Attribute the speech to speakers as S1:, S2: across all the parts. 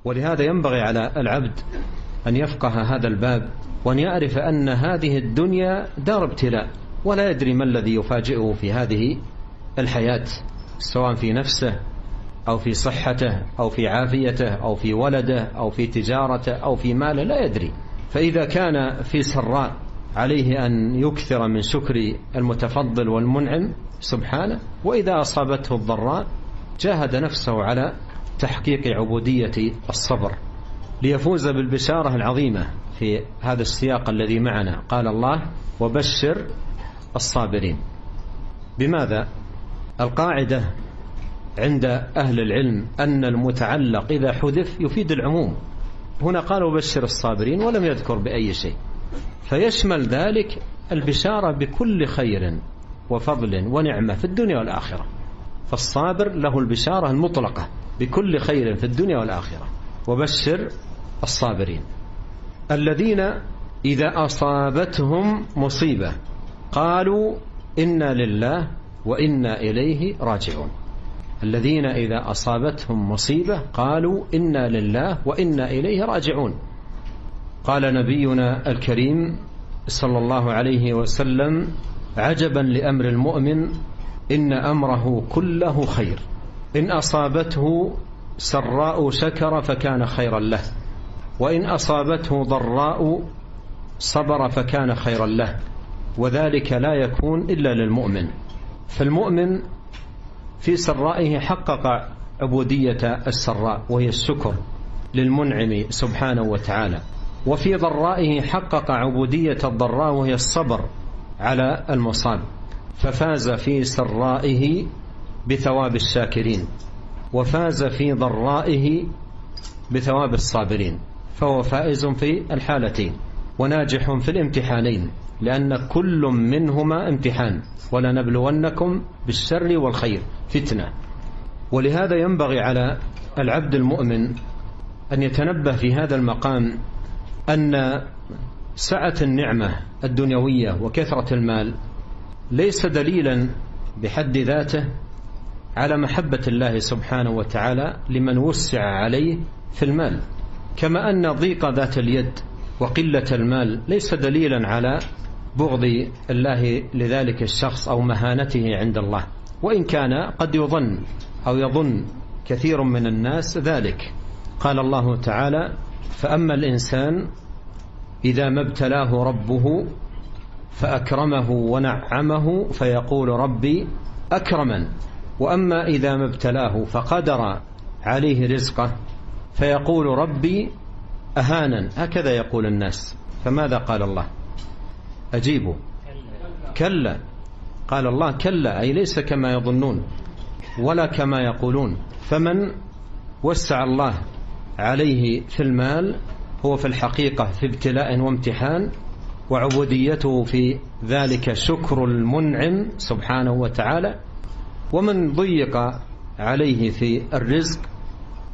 S1: ولهذا ينبغي على العبد أن يفقه هذا الباب، وأن يعرف أن هذه الدنيا دار ابتلاء، ولا يدري ما الذي يفاجئه في هذه الحياة، سواء في نفسه أو في صحته أو في عافيته أو في ولده أو في تجارته أو في ماله، لا يدري. فإذا كان في سراء عليه أن يكثر من شكر المتفضل والمنعم سبحانه، وإذا أصابته الضراء جاهد نفسه على تحقيق عبودية الصبر ليفوز بالبشارة العظيمة في هذا السياق الذي معنا. قال الله: وبشر الصابرين. بماذا؟ القاعدة عند أهل العلم أن المتعلق إذا حذف يفيد العموم. هنا قال وبشر الصابرين ولم يذكر بأي شيء، فيشمل ذلك البشارة بكل خير وفضل ونعمة في الدنيا والآخرة. فالصابر له البشارة المطلقة بكل خير في الدنيا والآخرة. وبشر الصابرين الذين إذا أصابتهم مصيبة قالوا إنا لله وإنا إليه راجعون. الذين إذا أصابتهم مصيبة قالوا إنا لله وإنا إليه راجعون. قال نبينا الكريم صلى الله عليه وسلم: عجبا لأمر المؤمن إن أمره كله خير، إن أصابته سراء شكر فكان خيرا له، وإن أصابته ضراء صبر فكان خيرا له، وذلك لا يكون إلا للمؤمن. فالمؤمن في سرائه حقق عبودية السراء وهي الشكر للمنعم سبحانه وتعالى، وفي ضرائه حقق عبودية الضراء وهي الصبر على المصاب، ففاز في سرائه بثواب الشاكرين، وفاز في ضرائه بثواب الصابرين، فهو فائز في الحالتين وناجح في الامتحانين، لأن كل منهما امتحان، ولنبلونكم بالشر والخير فتنة. ولهذا ينبغي على العبد المؤمن أن يتنبه في هذا المقام أن سعة النعمة الدنيوية وكثرة المال ليس دليلا بحد ذاته على محبة الله سبحانه وتعالى لمن وسع عليه في المال، كما أن ضيق ذات اليد وقلة المال ليس دليلا على بغض الله لذلك الشخص أو مهانته عند الله، وإن كان قد يظن أو يظن كثير من الناس ذلك. قال الله تعالى: فأما الإنسان إذا ما ابتلاه ربه فأكرمه ونعمه فيقول ربي أكرمن، وأما إذا ما ابتلاه فقدر عليه رزقه فيقول ربي أهانا. هكذا يقول الناس. فماذا قال الله؟ أجيبوا. كلا. قال الله كلا، أي ليس كما يظنون ولا كما يقولون. فمن وسع الله عليه في المال هو في الحقيقة في ابتلاء وامتحان، وعبوديته في ذلك شكر المنعم سبحانه وتعالى. ومن ضيق عليه في الرزق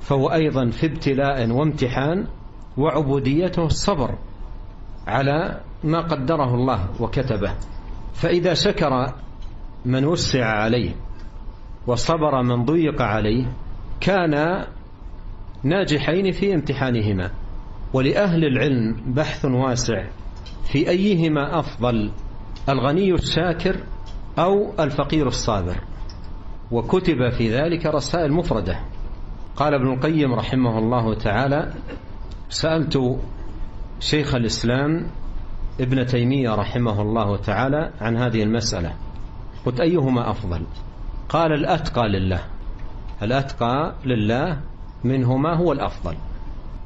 S1: فهو أيضا في ابتلاء وامتحان، وعبوديته الصبر على ما قدره الله وكتبه. فإذا شكر من وسع عليه وصبر من ضيق عليه كان ناجحين في امتحانهما. ولأهل العلم بحث واسع في أيهما أفضل، الغني الشاكر أو الفقير الصابر، وكتب في ذلك رسائل مفردة. قال ابن القيم رحمه الله تعالى: سألت شيخ الإسلام ابن تيمية رحمه الله تعالى عن هذه المسألة، قلت أيهما أفضل؟ قال الأتقى لله، الأتقى لله منهما هو الأفضل.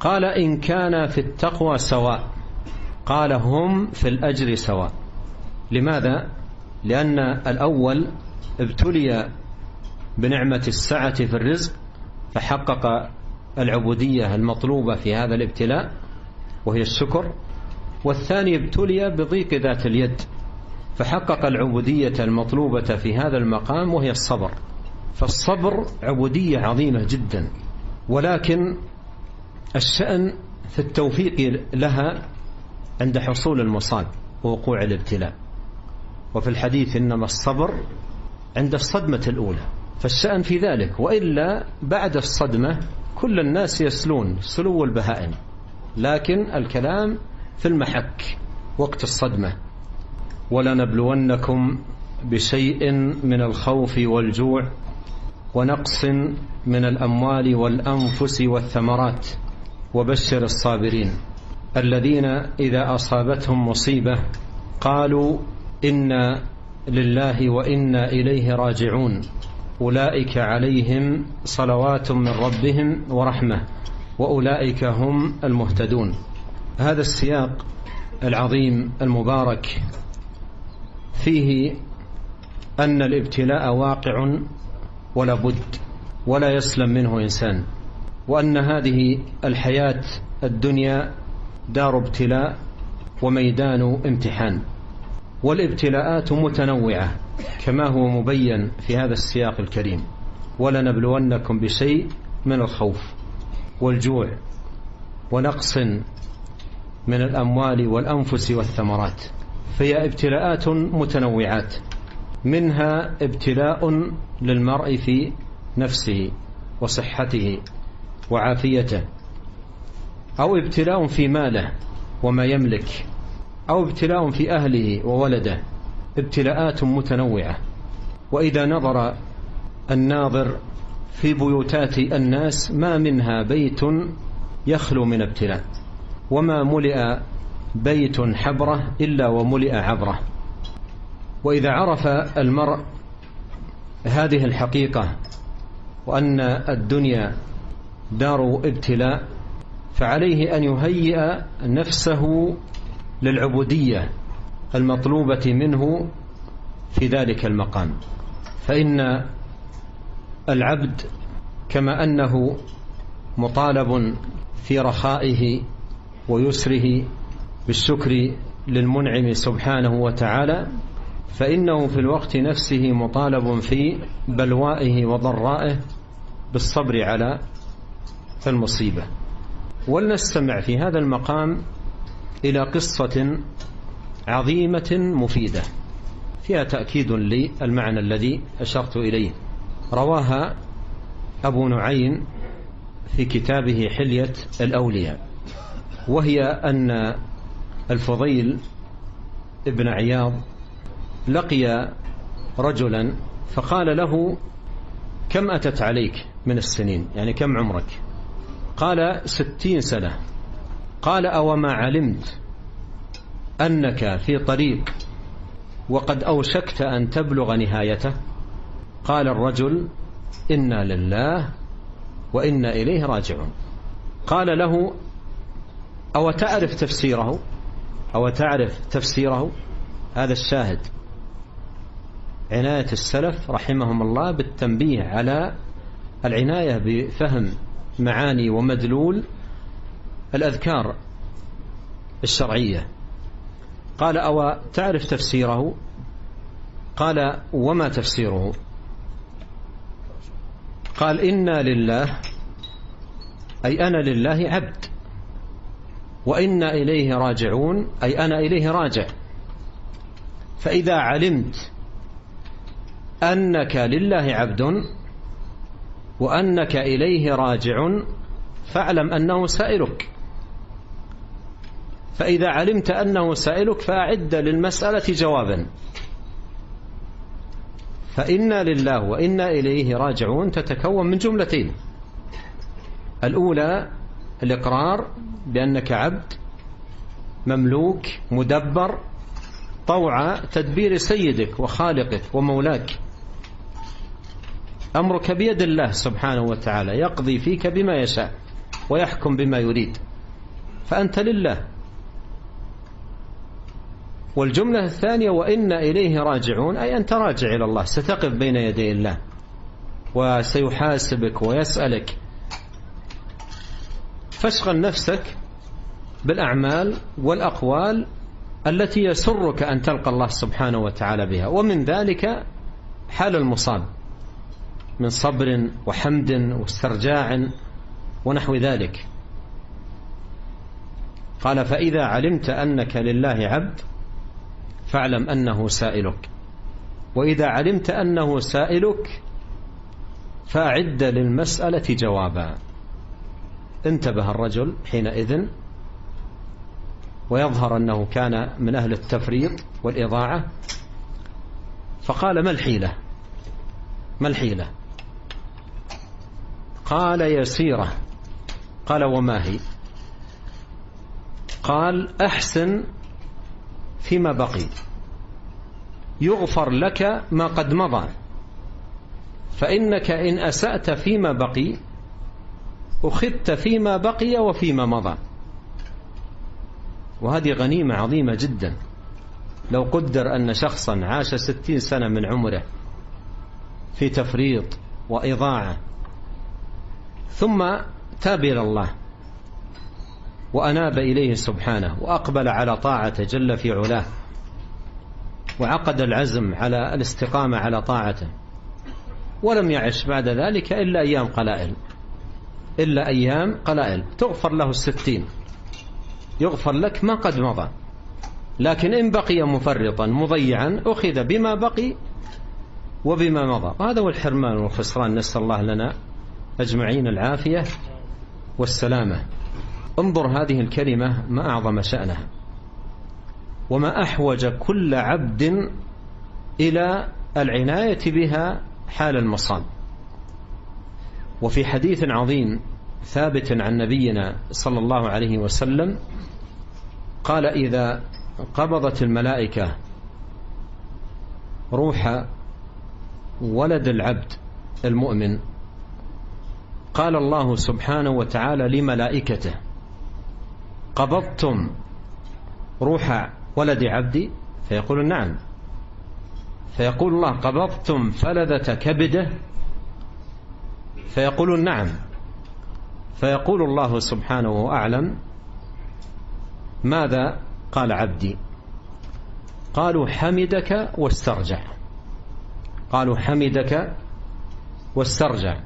S1: قال إن كان في التقوى سواء، قال هم في الأجر سواء. لماذا؟ لأن الأول ابتلي بنعمة السعة في الرزق فحقق العبودية المطلوبة في هذا الابتلاء وهي الشكر، والثاني ابتلي بضيق ذات اليد فحقق العبودية المطلوبة في هذا المقام وهي الصبر. فالصبر عبودية عظيمة جدا، ولكن الشأن في التوفيق لها عند حصول المصاب ووقوع الابتلاء. وفي الحديث إنما الصبر عند الصدمة الأولى، فالشأن في ذلك، وإلا بعد الصدمة كل الناس يسلون سلو البهائم، لكن الكلام في المحك وقت الصدمة. ولنبلونكم بشيء من الخوف والجوع ونقص من الأموال والأنفس والثمرات وبشر الصابرين الذين إذا أصابتهم مصيبة قالوا إنا لله وإنا إليه راجعون أولئك عليهم صلوات من ربهم ورحمة وأولئك هم المهتدون. هذا السياق العظيم المبارك فيه أن الابتلاء واقع ولا بد ولا يسلم منه إنسان، وأن هذه الحياة الدنيا دار ابتلاء وميدان امتحان، والابتلاءات متنوعة كما هو مبين في هذا السياق الكريم. ولنبلونكم بشيء من الخوف والجوع ونقص من الأموال والأنفس والثمرات، فهي ابتلاءات متنوعات، منها ابتلاء للمرء في نفسه وصحته وعافيته، أو ابتلاء في ماله وما يملك، أو ابتلاء في أهله وولده، ابتلاءات متنوعة. وإذا نظر الناظر في بيوتات الناس ما منها بيت يخلو من ابتلاء، وما ملئ بيت حبرة إلا وملئ عبرة. وإذا عرف المرء هذه الحقيقة وأن الدنيا دار ابتلاء، فعليه أن يهيئ نفسه للعبودية المطلوبة منه في ذلك المقام. فإن العبد كما أنه مطالب في رخائه ويسره بالشكر للمنعم سبحانه وتعالى، فإنه في الوقت نفسه مطالب في بلوائه وضرائه بالصبر على المصيبة. ولنستمع في هذا المقام إلى قصة عظيمة مفيدة فيها تأكيد للمعنى الذي أشرت إليه. رواها أبو نعيم في كتابه حلية الأولياء، وهي أن الفضيل ابن عياض لقي رجلا فقال له: كم أتت عليك من السنين؟ يعني كم عمرك؟ قال: 60 سنة. قال: أوما علمت أنك في طريق وقد أوشكت أن تبلغ نهايته؟ قال الرجل: إنا لله وإنا إليه راجعون. قال له: أو تعرف تفسيره؟ أو تعرف تفسيره؟ هذا الشاهد، عناية السلف رحمهم الله بالتنبيه على العناية بفهم معاني ومدلول الأذكار الشرعية. قال: أو تعرف تفسيره؟ قال: وما تفسيره؟ قال: إنا لله، أي أنا لله عبد، وإنا إليه راجعون، أي أنا إليه راجع. فإذا علمت أنك لله عبد وأنك إليه راجع فاعلم أنه سائلك. فإذا علمت أنه سائلك فأعد للمسألة جوابا. فإنا لله وإنا إليه راجعون تتكون من جملتين: الأولى الإقرار بأنك عبد مملوك مدبر طوع تدبير سيدك وخالقك ومولاك، أمرك بيد الله سبحانه وتعالى، يقضي فيك بما يشاء ويحكم بما يريد، فأنت لله. والجملة الثانية: وإنا إليه راجعون، أي أنت راجع إلى الله، ستقف بين يدي الله وسيحاسبك ويسألك. فاشغل نفسك بالأعمال والأقوال التي يسرك أن تلقى الله سبحانه وتعالى بها، ومن ذلك حال المصاب من صبر وحمد واسترجاع ونحو ذلك. قال: فإذا علمت أنك لله عبد فاعلم أنه سائلك، وإذا علمت أنه سائلك فأعد للمسألة جوابا. انتبه الرجل حينئذ، ويظهر أنه كان من أهل التفريط والإضاعة، فقال: ما الحيلة؟ ما الحيلة؟ قال: يسيرة. قال: وما هي؟ قال: أحسن فيما بقي يغفر لك ما قد مضى، فإنك إن أسأت فيما بقي أخذت فيما بقي وفيما مضى. وهذه غنيمة عظيمة جدا. لو قدر أن شخصا عاش 60 سنة من عمره في تفريط وإضاعة، ثم تاب إلى الله وأناب إليه سبحانه وأقبل على طاعته جل في علاه، وعقد العزم على الاستقامة على طاعته، ولم يعش بعد ذلك إلا أيام قلائل، إلا أيام قلائل، تغفر له 60، يغفر لك ما قد مضى. لكن إن بقي مفرطا مضيعا أخذ بما بقي وبما مضى. وهذا هو الحرمان والخسران. نسأل الله لنا أجمعين العافية والسلامة. انظر هذه الكلمة ما أعظم شأنها، وما أحوج كل عبد إلى العناية بها حال المصاب. وفي حديث عظيم ثابت عن نبينا صلى الله عليه وسلم قال: إذا قبضت الملائكة روح ولد العبد المؤمن، قال الله سبحانه وتعالى لملائكته: قبضتم روح ولد عبدي؟ فيقول: نعم. فيقول الله: قبضتم فلذة كبده؟ فيقول: نعم. فيقول الله سبحانه وأعلم: ماذا قال عبدي؟ قالوا: حمدك واسترجع. قالوا: حمدك واسترجع.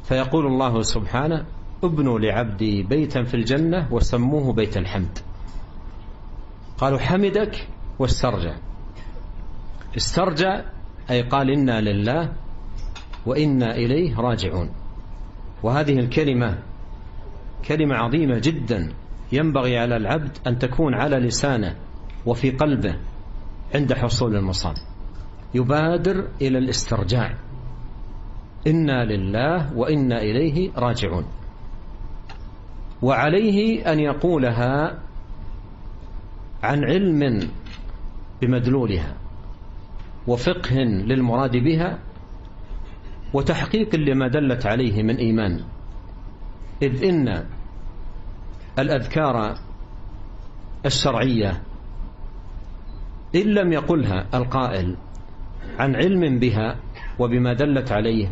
S1: فيقول الله سبحانه: ابنوا لعبدي بيتا في الجنة وسموه بيت الحمد. قالوا: حمدك واسترجع. استرجع أي قال: إنا لله وإنا إليه راجعون. وهذه الكلمة كلمة عظيمة جدا، ينبغي على العبد أن تكون على لسانه وفي قلبه عند حصول المصاب، يبادر إلى الاسترجاع: إنا لله وإنا إليه راجعون. وعليه أن يقولها عن علم بمدلولها، وفقه للمراد بها، وتحقيق لما دلت عليه من إيمان. إذ إن الأذكار الشرعية إن لم يقلها القائل عن علم بها وبما دلت عليه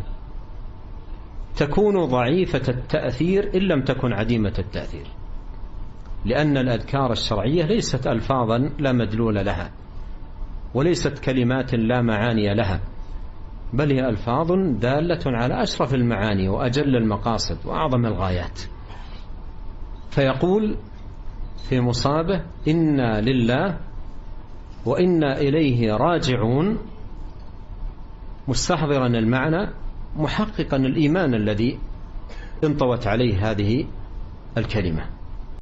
S1: تكون ضعيفة التأثير إن لم تكن عديمة التأثير، لأن الأذكار الشرعية ليست ألفاظا لا مدلول لها، وليست كلمات لا معاني لها، بل هي ألفاظ دالة على أشرف المعاني وأجل المقاصد وأعظم الغايات. فيقول في مصابه: إنا لله وإنا إليه راجعون، مستحضرا المعنى، محققا الإيمان الذي انطوت عليه هذه الكلمة.